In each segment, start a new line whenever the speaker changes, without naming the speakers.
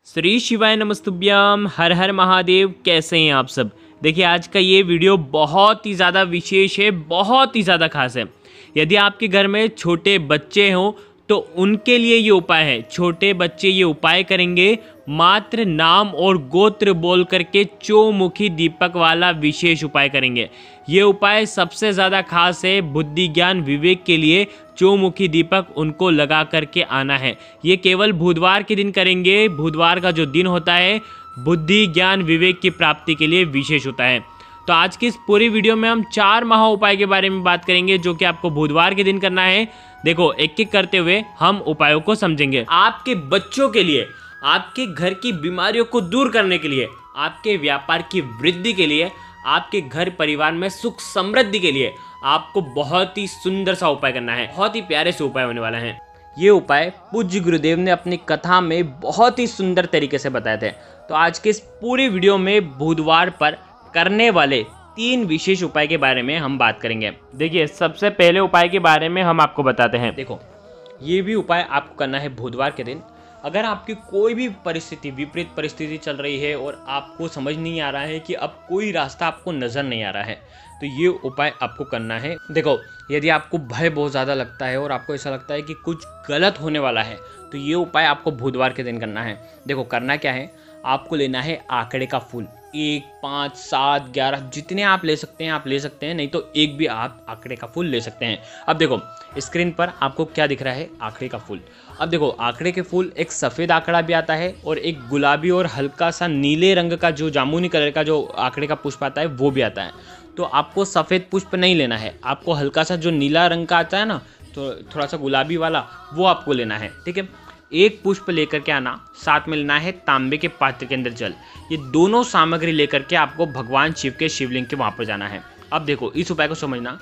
श्री शिवाय नमस्तुभ्यम। हर हर महादेव। कैसे हैं आप सब। देखिए आज का ये वीडियो बहुत ही ज़्यादा विशेष है, बहुत ही ज़्यादा खास है। यदि आपके घर में छोटे बच्चे हों तो उनके लिए ये उपाय है। छोटे बच्चे ये उपाय करेंगे, मात्र नाम और गोत्र बोल करके चौमुखी दीपक वाला विशेष उपाय करेंगे। ये उपाय सबसे ज़्यादा खास है बुद्धि ज्ञान विवेक के लिए। चौमुखी दीपक उनको लगा करके आना है। ये केवल बुधवार के दिन करेंगे। बुधवार का जो दिन होता है बुद्धि ज्ञान विवेक की प्राप्ति के लिए विशेष होता है। तो आज की इस पूरी वीडियो में हम 4 महा उपाय के बारे में बात करेंगे जो कि आपको बुधवार के दिन करना है। देखो एक एक करते हुए हम उपायों को समझेंगे। आपके बच्चों के लिए, आपके घर की बीमारियों को दूर करने के लिए, आपके व्यापार की वृद्धि के लिए, आपके घर परिवार में सुख समृद्धि के लिए आपको बहुत ही सुंदर सा उपाय करना है। बहुत ही प्यारे से उपाय होने वाला है। ये उपाय पूज्य गुरुदेव ने अपनी कथा में बहुत ही सुंदर तरीके से बताए थे। तो आज के इस पूरी वीडियो में बुधवार पर करने वाले 3 विशेष उपाय के बारे में हम बात करेंगे। देखिए सबसे पहले उपाय के बारे में हम आपको बताते हैं। देखो ये भी उपाय आपको करना है बुधवार के दिन। अगर आपकी कोई भी परिस्थिति विपरीत परिस्थिति चल रही है और आपको समझ नहीं आ रहा है कि अब कोई रास्ता आपको नज़र नहीं आ रहा है तो ये उपाय आपको करना है। देखो यदि आपको भय बहुत ज़्यादा लगता है और आपको ऐसा लगता है कि कुछ गलत होने वाला है तो ये उपाय आपको बुधवार के दिन करना है। देखो करना क्या है, आपको लेना है आंकड़े का फूल। 1, 5, 7, 11 जितने आप ले सकते हैं आप ले सकते हैं, नहीं तो एक भी आप आंकड़े का फूल ले सकते हैं। अब देखो स्क्रीन पर आपको क्या दिख रहा है, आंकड़े का फूल। अब देखो आंकड़े के फूल एक सफ़ेद आंकड़ा भी आता है और एक गुलाबी और हल्का सा नीले रंग का जो जामुनी कलर का जो आंकड़े का पुष्प आता है वो भी आता है। तो आपको सफ़ेद पुष्प नहीं लेना है, आपको हल्का सा जो नीला रंग का आता है ना, तो थोड़ा सा गुलाबी वाला वो आपको लेना है। ठीक है, एक पुष्प लेकर के आना। साथ में लेना है तांबे के पात्र के अंदर जल। ये दोनों सामग्री लेकर के आपको भगवान शिव के शिवलिंग के वहाँ पर जाना है। अब देखो इस उपाय को समझना,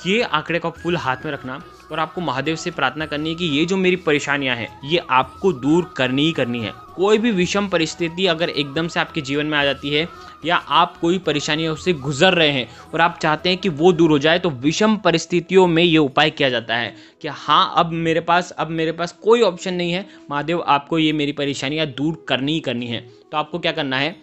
ये आंकड़े का फूल हाथ में रखना और आपको महादेव से प्रार्थना करनी है कि ये जो मेरी परेशानियां हैं ये आपको दूर करनी ही करनी है। कोई भी विषम परिस्थिति अगर एकदम से आपके जीवन में आ जाती है या आप कोई परेशानियों से गुजर रहे हैं और आप चाहते हैं कि वो दूर हो जाए तो विषम परिस्थितियों में ये उपाय किया जाता है कि हाँ अब मेरे पास कोई ऑप्शन नहीं है, महादेव आपको ये मेरी परेशानियाँ दूर करनी ही करनी है। तो आपको क्या करना है,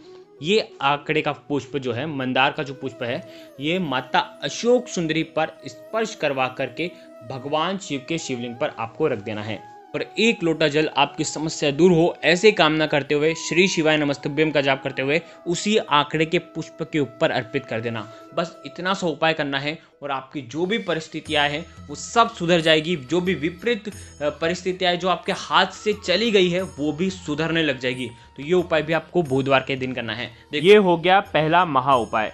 ये आंकड़े का पुष्प जो है, मंदार का जो पुष्प है, ये माता अशोक सुंदरी पर स्पर्श करवा करके भगवान शिव के शिवलिंग पर आपको रख देना है और 1 लोटा जल आपकी समस्या दूर हो ऐसे कामना करते हुए श्री शिवाय नमस्तुभ्यम का जाप करते हुए उसी आंकड़े के पुष्प के ऊपर अर्पित कर देना। बस इतना सा उपाय करना है और आपकी जो भी परिस्थितियां हैं वो सब सुधर जाएगी। जो भी विपरीत परिस्थितियां जो आपके हाथ से चली गई है वो भी सुधरने लग जाएगी। तो ये उपाय भी आपको बुधवार के दिन करना है। ये हो गया पहला महा उपाय।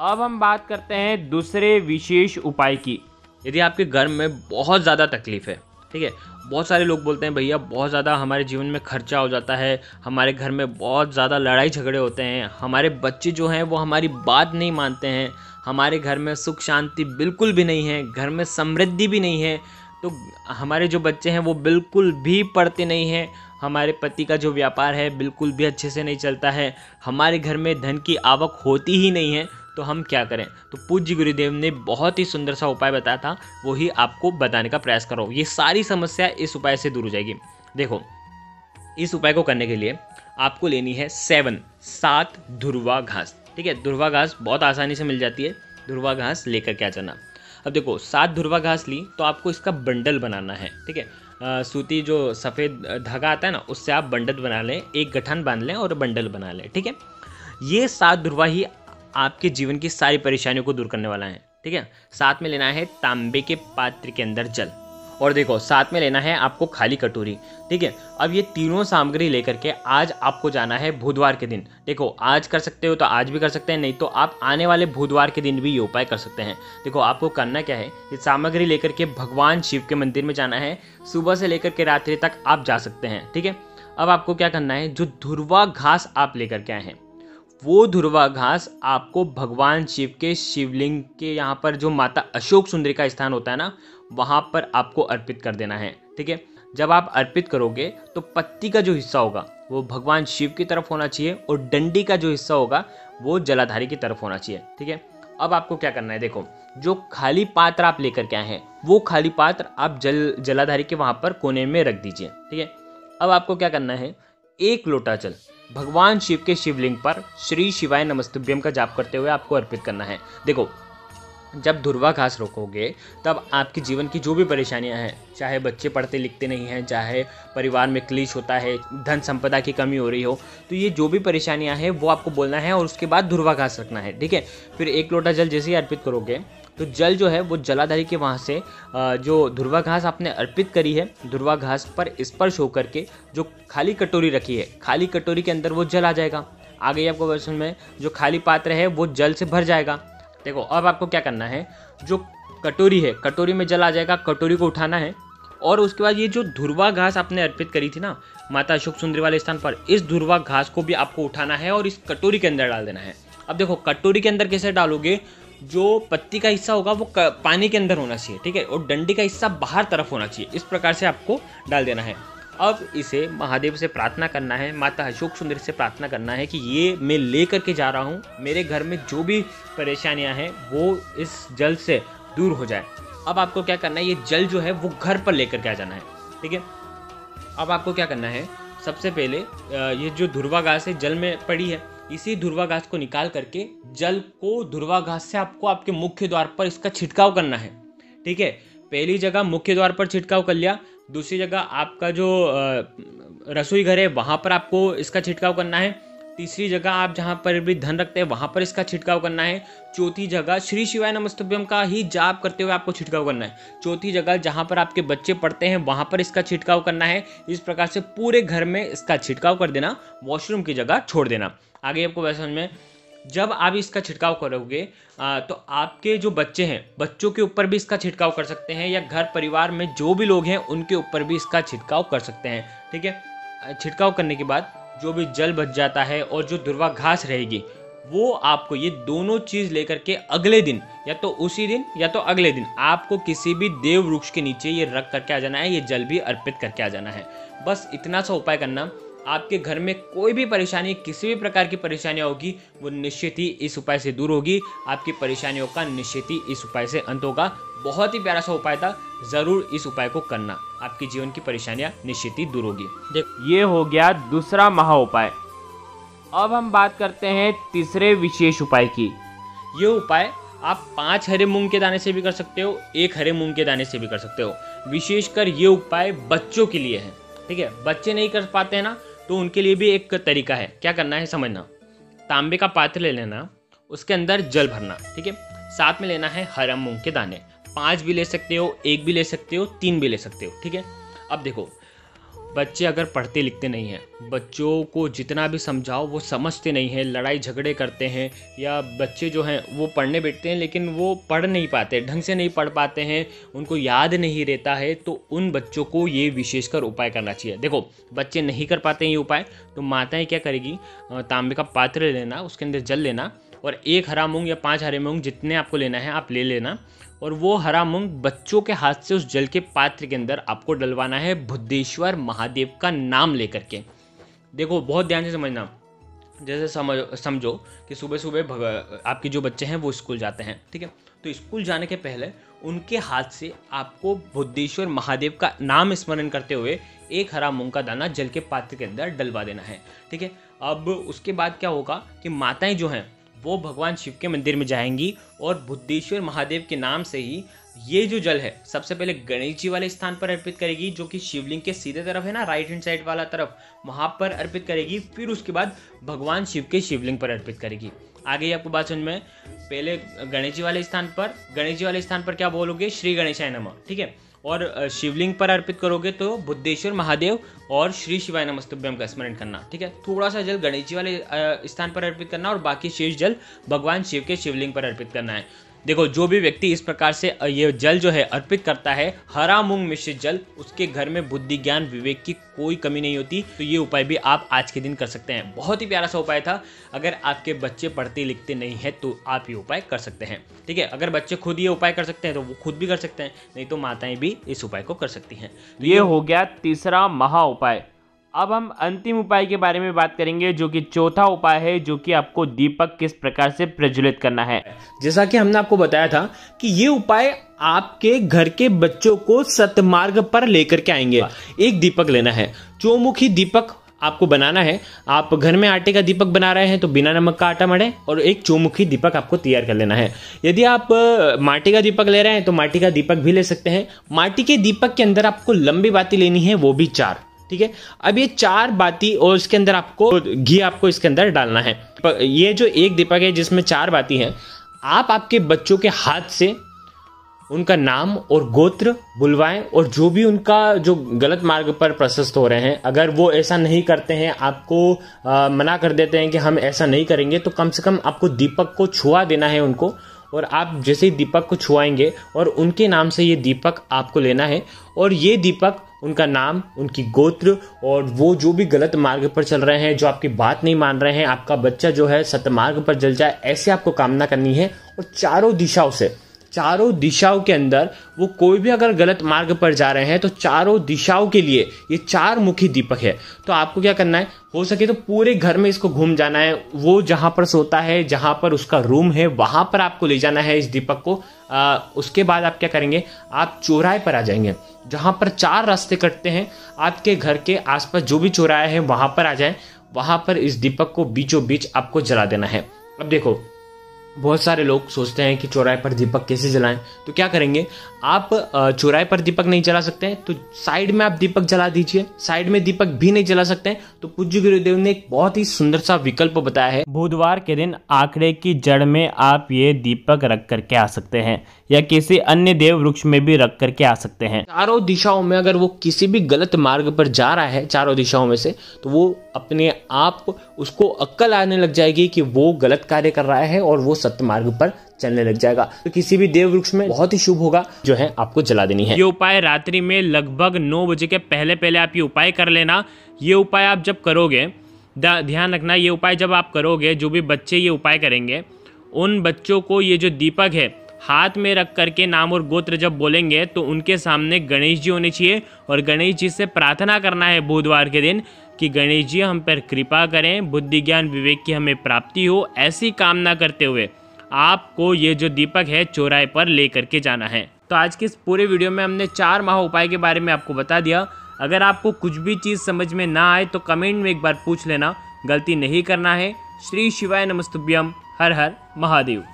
अब हम बात करते हैं दूसरे विशेष उपाय की। यदि आपके घर में बहुत ज़्यादा तकलीफ है, ठीक है, बहुत सारे लोग बोलते हैं भैया बहुत ज़्यादा हमारे जीवन में खर्चा हो जाता है, हमारे घर में बहुत ज़्यादा लड़ाई झगड़े होते हैं, हमारे बच्चे जो हैं वो हमारी बात नहीं मानते हैं, हमारे घर में सुख शांति बिल्कुल भी नहीं है, घर में समृद्धि भी नहीं है, तो हमारे जो बच्चे हैं वो बिल्कुल भी पढ़ते नहीं हैं, हमारे पति का जो व्यापार है बिल्कुल भी अच्छे से नहीं चलता है, हमारे घर में धन की आवक होती ही नहीं है, तो हम क्या करें। तो पूज्य गुरुदेव ने बहुत ही सुंदर सा उपाय बताया था, वही आपको बताने का प्रयास करो। ये सारी समस्या इस उपाय से दूर हो जाएगी। देखो इस उपाय को करने के लिए आपको लेनी है 7 धुर्वा घास। ठीक है, धुर्वा घास बहुत आसानी से मिल जाती है, धुर्वा घास लेकर के आ जाना। अब देखो 7 धुर्वा घास ली तो आपको इसका बंडल बनाना है। ठीक है, सूती जो सफ़ेद धागा आता है ना उससे आप बंडल बना लें, एक गठान बांध लें और बंडल बना लें। ठीक है, ये 7 धुर्वा ही आपके जीवन की सारी परेशानियों को दूर करने वाला है। ठीक है, साथ में लेना है तांबे के पात्र के अंदर जल और देखो साथ में लेना है आपको खाली कटोरी। ठीक है, अब ये तीनों सामग्री लेकर के आज आपको जाना है बुधवार के दिन। देखो आज कर सकते हो तो आज भी कर सकते हैं, नहीं तो आप आने वाले बुधवार के दिन भी ये उपाय कर सकते हैं। देखो आपको करना क्या है, ये सामग्री लेकर के भगवान शिव के मंदिर में जाना है। सुबह से लेकर के रात्रि तक आप जा सकते हैं। ठीक है, अब आपको क्या करना है, जो धुर्वा घास आप लेकर के आए हैं वो धुर्वा घास आपको भगवान शिव के शिवलिंग के यहाँ पर जो माता अशोक सुंदरी का स्थान होता है ना वहाँ पर आपको अर्पित कर देना है। ठीक है, जब आप अर्पित करोगे तो पत्ती का जो हिस्सा होगा वो भगवान शिव की तरफ होना चाहिए और डंडी का जो हिस्सा होगा वो जलाधारी की तरफ होना चाहिए। ठीक है, अब आपको क्या करना है, देखो जो खाली पात्र आप लेकर के आए हैं वो खाली पात्र आप जलाधारी के वहाँ पर कोने में रख दीजिए। ठीक है, अब आपको क्या करना है, 1 लोटा जल भगवान शिव के शिवलिंग पर श्री शिवाय नमस्तुभ्यम का जाप करते हुए आपको अर्पित करना है। देखो, जब धुर्वा घास रोकोगे तब आपके जीवन की जो भी परेशानियां हैं, चाहे बच्चे पढ़ते लिखते नहीं हैं, चाहे परिवार में क्लेश होता है, धन संपदा की कमी हो रही हो, तो ये जो भी परेशानियां हैं वो आपको बोलना है और उसके बाद धुर्वा घास रखना है। ठीक है, फिर 1 लोटा जल जैसे ही अर्पित करोगे तो जल जो है वो जलाधारी के वहाँ से जो धुर्वा घास आपने अर्पित करी है, धुर्वा घास पर स्पर्श होकर के जो खाली कटोरी रखी है, खाली कटोरी के अंदर वो जल आ जाएगा। आ गई आपको वर्षन में, जो खाली पात्र है वो जल से भर जाएगा। देखो, अब आपको क्या करना है, जो कटोरी है, कटोरी में जल आ जाएगा, कटोरी को उठाना है और उसके बाद ये जो धुर्वा घास आपने अर्पित करी थी ना माता अशोक सुंदरी वाले स्थान पर, इस धुर्वा घास को भी आपको उठाना है और इस कटोरी के अंदर डाल देना है। अब देखो, कटोरी के अंदर कैसे डालोगे, जो पत्ती का हिस्सा होगा वो पानी के अंदर होना चाहिए, ठीक है, और डंडी का हिस्सा बाहर तरफ होना चाहिए। इस प्रकार से आपको डाल देना है। अब इसे महादेव से प्रार्थना करना है, माता अशोक सुंदरी से प्रार्थना करना है कि ये मैं ले करके जा रहा हूँ, मेरे घर में जो भी परेशानियाँ हैं वो इस जल से दूर हो जाए। अब आपको क्या करना है, ये जल जो है वो घर पर लेकर के आ जाना है। ठीक है, अब आपको क्या करना है, सबसे पहले ये जो धुर्वा घास है जल में पड़ी है, इसी धुर्वा घास को निकाल करके जल को धुर्वा घास से आपको आपके मुख्य द्वार पर इसका छिड़काव करना है। ठीक है, पहली जगह मुख्य द्वार पर छिड़काव कर लिया, दूसरी जगह आपका जो रसोई घर है वहाँ पर आपको इसका छिड़काव करना है, तीसरी जगह आप जहाँ पर भी धन रखते हैं वहाँ पर इसका छिड़काव करना है, चौथी जगह श्री शिवाय नमस्तुभ्यम का ही जाप करते हुए आपको छिड़काव करना है, चौथी जगह जहाँ पर आपके बच्चे पढ़ते हैं वहाँ पर इसका छिड़काव करना है। इस प्रकार से पूरे घर में इसका छिड़काव कर देना, वॉशरूम की जगह छोड़ देना। आगे आपको वैसे समझ में, जब आप इसका छिड़काव करोगे तो आपके जो बच्चे हैं, बच्चों के ऊपर भी इसका छिड़काव कर सकते हैं, या घर परिवार में जो भी लोग हैं उनके ऊपर भी इसका छिड़काव कर सकते हैं। ठीक है, छिड़काव करने के बाद जो भी जल बच जाता है और जो धुर्वा घास रहेगी वो आपको ये दोनों चीज़ लेकर के अगले दिन, या तो उसी दिन या तो अगले दिन, आपको किसी भी देव वृक्ष के नीचे ये रख करके आ जाना है, ये जल भी अर्पित करके आ जाना है। बस इतना सा उपाय करना, आपके घर में कोई भी परेशानी, किसी भी प्रकार की परेशानियां होगी वो निश्चित ही इस उपाय से दूर होगी। आपकी परेशानियों का निश्चित ही इस उपाय से अंत होगा। बहुत ही प्यारा सा उपाय था, ज़रूर इस उपाय को करना, आपके जीवन की परेशानियां निश्चित ही दूर होगी। देखो, ये हो गया दूसरा महा उपाय। अब हम बात करते हैं तीसरे विशेष उपाय की। ये उपाय आप 5 हरे मूंग के दाने से भी कर सकते हो, 1 हरे मूंग के दाने से भी कर सकते हो। विशेषकर ये उपाय बच्चों के लिए है। ठीक है, बच्चे नहीं कर पाते हैं ना, तो उनके लिए भी एक तरीका है। क्या करना है समझना, तांबे का पात्र ले लेना, उसके अंदर जल भरना। ठीक है, साथ में लेना है हरा मूंग के दाने, 5 भी ले सकते हो, 1 भी ले सकते हो, 3 भी ले सकते हो। ठीक है, अब देखो, बच्चे अगर पढ़ते लिखते नहीं हैं, बच्चों को जितना भी समझाओ वो समझते नहीं हैं, लड़ाई झगड़े करते हैं, या बच्चे जो हैं वो पढ़ने बैठते हैं लेकिन वो पढ़ नहीं पाते, ढंग से नहीं पढ़ पाते हैं, उनको याद नहीं रहता है, तो उन बच्चों को ये विशेषकर उपाय करना चाहिए। देखो, बच्चे नहीं कर पाते हैं ये उपाय, तो माताएं क्या करेगी, तांबे का पात्र लेना, उसके अंदर जल लेना और 1 हरा मूंग या 5 हरे मूंग जितने आपको लेना है आप ले लेना, और वो हरा मूंग बच्चों के हाथ से उस जल के पात्र के अंदर आपको डलवाना है, बुद्धेश्वर महादेव का नाम लेकर के। देखो, बहुत ध्यान से समझना, जैसे समझो कि सुबह सुबह आपके जो बच्चे हैं वो स्कूल जाते हैं। ठीक है, तो स्कूल जाने के पहले उनके हाथ से आपको बुद्धेश्वर महादेव का नाम स्मरण करते हुए 1 हरा मूंग का दाना जल के पात्र के अंदर डलवा देना है। ठीक है, अब उसके बाद क्या होगा कि माताएं जो हैं वो भगवान शिव के मंदिर में जाएंगी और बुद्धेश्वर महादेव के नाम से ही ये जो जल है सबसे पहले गणेश जी वाले स्थान पर अर्पित करेगी, जो कि शिवलिंग के सीधे तरफ है ना, राइट हैंड साइड वाला तरफ, वहां पर अर्पित करेगी। फिर उसके बाद भगवान शिव के शिवलिंग पर अर्पित करेगी। आगे आपको बात समझ में, पहले गणेश जी वाले स्थान पर क्या बोलोगे, श्री गणेशाय नमः। ठीक है, और शिवलिंग पर अर्पित करोगे तो बुद्धेश्वर महादेव और श्री शिवाय नमस्तुभ्यम का स्मरण करना। ठीक है, थोड़ा सा जल गणेश जी वाले स्थान पर अर्पित करना और बाकी शेष जल भगवान शिव के शिवलिंग पर अर्पित करना है। देखो, जो भी व्यक्ति इस प्रकार से ये जल जो है अर्पित करता है, हरा मूंग मिश्रित जल, उसके घर में बुद्धि ज्ञान विवेक की कोई कमी नहीं होती। तो ये उपाय भी आप आज के दिन कर सकते हैं। बहुत ही प्यारा सा उपाय था। अगर आपके बच्चे पढ़ते लिखते नहीं है तो आप ये उपाय कर सकते हैं। ठीक है, अगर बच्चे खुद ये उपाय कर सकते हैं तो वो खुद भी कर सकते हैं, नहीं तो माताएं भी इस उपाय को कर सकती हैं। तो ये हो गया तीसरा महा उपाय। अब हम अंतिम उपाय के बारे में बात करेंगे, जो कि चौथा उपाय है, जो कि आपको दीपक किस प्रकार से प्रज्वलित करना है। जैसा कि हमने आपको बताया था कि ये उपाय आपके घर के बच्चों को सतमार्ग पर लेकर के आएंगे। एक दीपक लेना है, चौमुखी दीपक आपको बनाना है। आप घर में आटे का दीपक बना रहे हैं तो बिना नमक का आटा मढ़े और एक चौमुखी दीपक आपको तैयार कर लेना है। यदि आप माटी का दीपक ले रहे हैं तो माटी का दीपक भी ले सकते हैं। माटी के दीपक के अंदर आपको लंबी बाती लेनी है, वो भी 4, ठीक है। अब ये 4 बाती और इसके अंदर आपको घी आपको इसके अंदर डालना है। ये जो एक दीपक है जिसमें 4 बाती हैं, आप आपके बच्चों के हाथ से उनका नाम और गोत्र बुलवाएं और जो भी उनका जो गलत मार्ग पर प्रशस्त हो रहे हैं, अगर वो ऐसा नहीं करते हैं, आपको मना कर देते हैं कि हम ऐसा नहीं करेंगे, तो कम से कम आपको दीपक को छुआ देना है उनको। और आप जैसे ही दीपक को छुआएंगे और उनके नाम से ये दीपक आपको लेना है और ये दीपक उनका नाम, उनकी गोत्र और वो जो भी गलत मार्ग पर चल रहे हैं, जो आपकी बात नहीं मान रहे हैं, आपका बच्चा जो है सतमार्ग पर जल जाए, ऐसे आपको कामना करनी है। और चारों दिशाओं के अंदर वो कोई भी अगर गलत मार्ग पर जा रहे हैं तो चारों दिशाओं के लिए ये 4 मुखी दीपक है। तो आपको क्या करना है, हो सके तो पूरे घर में इसको घूम जाना है। वो जहां पर सोता है, जहां पर उसका रूम है, वहां पर आपको ले जाना है इस दीपक को। उसके बाद आप क्या करेंगे, आप चौराहे पर आ जाएंगे, जहां पर 4 रास्ते कटते हैं। आपके घर के आसपास जो भी चौराहे हैं वहां पर आ जाएं, वहां पर इस दीपक को बीचों बीच आपको जला देना है। अब देखो, बहुत सारे लोग सोचते हैं कि चौराहे पर दीपक कैसे जलाएं, तो क्या करेंगे, आप चौराहे पर दीपक नहीं जला सकते हैं तो साइड में आप दीपक जला दीजिए। साइड में दीपक भी नहीं जला सकते हैं तो पूज्य गुरुदेव ने एक बहुत ही सुंदर सा विकल्प बताया है। बुधवार के दिन आंकड़े की जड़ में आप ये दीपक रख करके आ सकते हैं या किसी अन्य देव वृक्ष में भी रख करके आ सकते हैं। चारों दिशाओं में अगर वो किसी भी गलत मार्ग पर जा रहा है, चारों दिशाओं में से, तो वो अपने आप उसको अक्ल आने लग जाएगी कि वो गलत कार्य कर रहा है और वो सत्य मार्ग पर चलने लग जाएगा। तो किसी भी देव वृक्ष में बहुत ही शुभ होगा, जो है आपको जला देनी है। ये उपाय रात्रि में लगभग 9 बजे के पहले आप ये उपाय कर लेना। ये उपाय आप जब करोगे, ध्यान रखना, ये उपाय जब आप करोगे, जो भी बच्चे ये उपाय करेंगे, उन बच्चों को ये जो दीपक है हाथ में रख करके नाम और गोत्र जब बोलेंगे तो उनके सामने गणेश जी होने चाहिए और गणेश जी से प्रार्थना करना है बुधवार के दिन कि गणेश जी हम पर कृपा करें, बुद्धि ज्ञान विवेक की हमें प्राप्ति हो। ऐसी कामना करते हुए आपको ये जो दीपक है चौराहे पर ले करके जाना है। तो आज के इस पूरे वीडियो में हमने 4 महा उपाय के बारे में आपको बता दिया। अगर आपको कुछ भी चीज़ समझ में ना आए तो कमेंट में एक बार पूछ लेना, गलती नहीं करना है। श्री शिवाय नमस्तुभ्यम। हर हर महादेव।